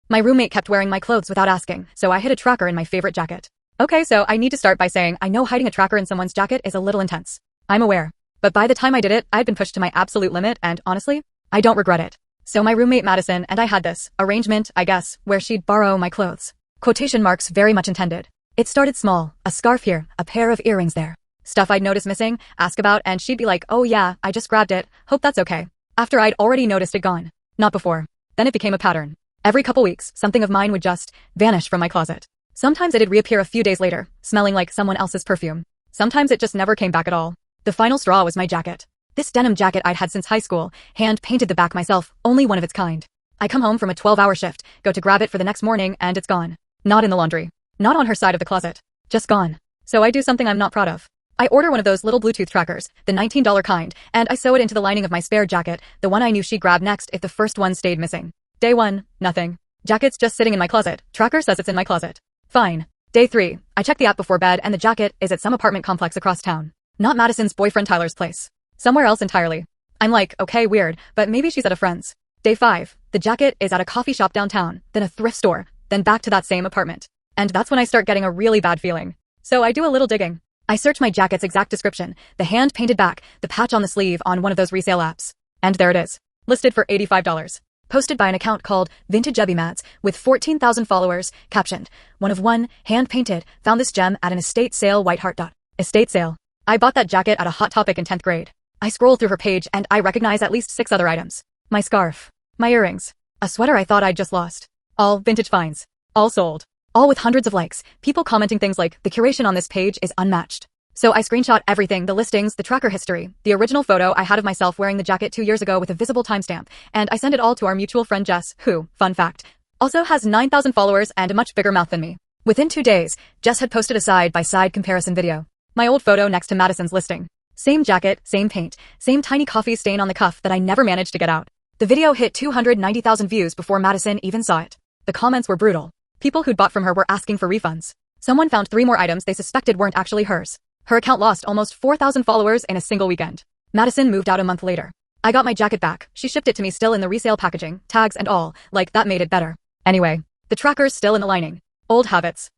My roommate kept wearing my clothes without asking, so I hid a tracker in my favorite jacket. Okay, so I need to start by saying I know hiding a tracker in someone's jacket is a little intense. I'm aware. But by the time I did it, I'd been pushed to my absolute limit and, honestly, I don't regret it. So my roommate Madison and I had this arrangement, I guess, where she'd borrow my clothes. Quotation marks very much intended. It started small, a scarf here, a pair of earrings there. Stuff I'd notice missing, ask about, and she'd be like, oh yeah, I just grabbed it, hope that's okay. After I'd already noticed it gone. Not before. Then it became a pattern. Every couple weeks, something of mine would just vanish from my closet. Sometimes it'd reappear a few days later, smelling like someone else's perfume. Sometimes it just never came back at all. The final straw was my jacket. This denim jacket I'd had since high school, hand-painted the back myself, only one of its kind. I come home from a 12-hour shift, go to grab it for the next morning, and it's gone. Not in the laundry. Not on her side of the closet. Just gone. So I do something I'm not proud of. I order one of those little Bluetooth trackers, the $19 kind, and I sew it into the lining of my spare jacket, the one I knew she'd grab next if the first one stayed missing. Day 1, nothing. Jacket's just sitting in my closet. Tracker says it's in my closet. Fine. Day 3, I check the app before bed and the jacket is at some apartment complex across town. Not Madison's boyfriend Tyler's place. Somewhere else entirely. I'm like, okay, weird, but maybe she's at a friend's. Day 5, the jacket is at a coffee shop downtown, then a thrift store, then back to that same apartment. And that's when I start getting a really bad feeling. So I do a little digging. I search my jacket's exact description, the hand-painted back, the patch on the sleeve on one of those resale apps. And there it is. Listed for $85. Posted by an account called Vintage Mads with 14,000 followers, captioned, one of one, hand-painted, found this gem at an estate sale Whiteheart. Estate sale. I bought that jacket at a Hot Topic in 10th grade. I scroll through her page and I recognize at least 6 other items. My scarf. My earrings. A sweater I thought I'd just lost. All vintage finds. All sold. All with hundreds of likes, people commenting things like, the curation on this page is unmatched. So I screenshot everything, the listings, the tracker history, the original photo I had of myself wearing the jacket 2 years ago with a visible timestamp, and I send it all to our mutual friend Jess, who, fun fact, also has 9,000 followers and a much bigger mouth than me. Within 2 days, Jess had posted a side-by-side comparison video. My old photo next to Madison's listing. Same jacket, same paint, same tiny coffee stain on the cuff that I never managed to get out. The video hit 290,000 views before Madison even saw it. The comments were brutal. People who'd bought from her were asking for refunds. Someone found 3 more items they suspected weren't actually hers. Her account lost almost 4,000 followers in a single weekend. Madison moved out a month later. I got my jacket back. She shipped it to me still in the resale packaging, tags and all, like that made it better. Anyway, the tracker's still in the lining. Old habits.